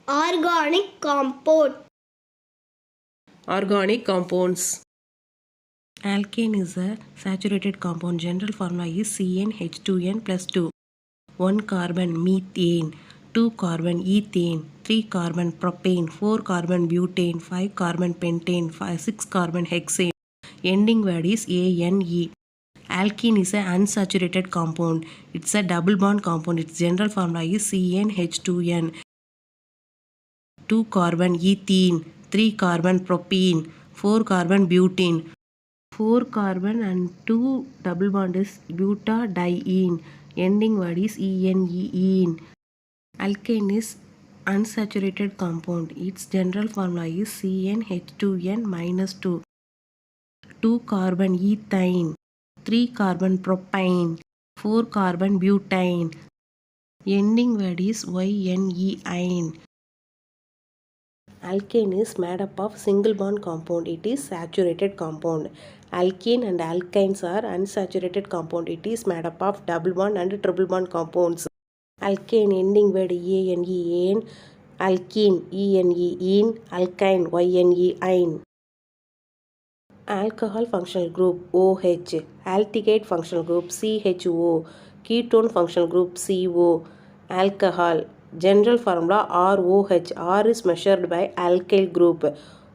Organic compound. Organic compounds. Alkane is a saturated compound. General formula is CnH2n plus 2. 1 carbon methane, 2 carbon ethane, 3 carbon propane, 4 carbon butane, 5 carbon pentane, 6 carbon hexane. Ending word is ANE. Alkene is an unsaturated compound. It's a double bond compound. Its general formula is CnH2n. 2 carbon ethene, 3 carbon propene, 4 carbon butane. 4 carbon and 2 double bond is butadiene. Ending word is ene. Alkane is unsaturated compound. Its general formula is CnH2n minus 2. 2 carbon ethane, 3 carbon propane, 4 carbon butane. Ending word is yne. Alkane is made up of single bond compound. It is saturated compound. Alkene and alkynes are unsaturated compound. It is made up of double bond and triple bond compounds. Alkane ending word ane, alkene ene, alkyne yne. Alcohol functional group OH, aldehyde functional group CHO, ketone functional group CO. Alcohol general formula ROH. R is measured by alkyl group.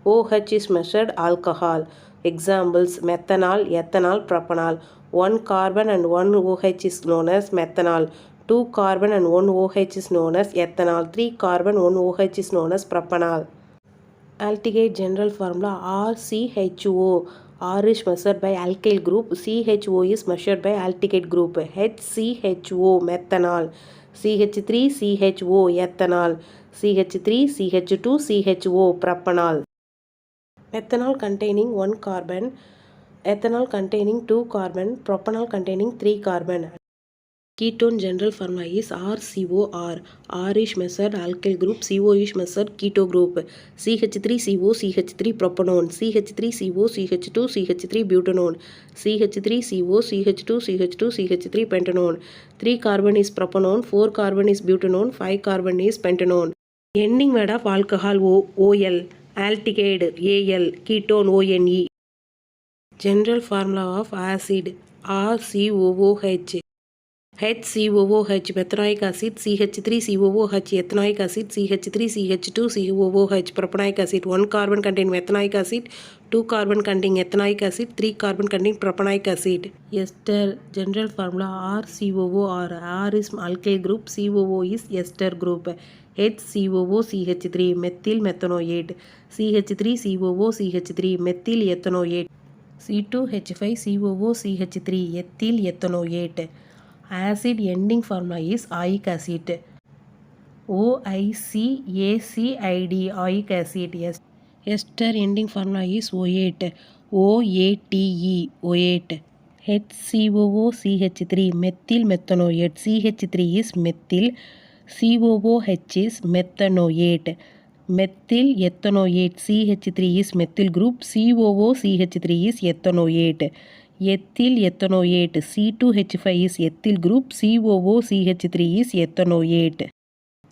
OH is measured alcohol. Examples methanol, ethanol, propanol. 1 carbon and 1 OH is known as methanol. 2 carbon and 1 OH is known as ethanol. 3 carbon 1 OH is known as propanol. Aldehyde general formula RCHO. R is measured by alkyl group. CHO is measured by aldehyde group. HCHO methanol. CH3CHO ethanol. CH3CH2CHO propanol. Methanol containing 1 carbon. Ethanol containing 2 carbon. Propanol containing 3 carbon. Ketone general formula is RCOR. R is measured alkyl group. CO is measured keto group. CH3CO, CH3 propanone. CH3CO, CH2, CH3 butanone. CH3CO, CH2, CH2, CH3 pentanone. 3 carbon is propanone, 4 carbon is butanone, 5 carbon is pentanone. Ending word of alcohol OL. Aldehyde AL. Ketone ONE. General formula of acid RCOOH. HCOOH methanoic acid, CH3COOH ethanoic acid, CH3CH2COOH propanoic acid. 1 carbon contain methanoic acid, 2 carbon contain ethanoic acid, 3 carbon contain propanoic acid. Ester general formula RCOOR. R is alkyl group, COO is ester group. HCOOCH3 methyl methanoate, CH3COOCH3 methyl ethanoate, C2H5COOCH3 ethyl ethanoate. Acid ending formula is oic acid. OICACID oic acid. Ester ending formula is OATE. OATE OATE. HCOOCH3 methyl methanoate. CH3 is methyl. COOH is methanoate. Methyl ethanoate. CH3 is methyl group. COOCH3 is ethanoate. Ethyl ethanoate. C2H5 is ethyl group. COOCH3 is ethanoate.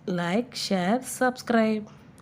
Like, share, subscribe.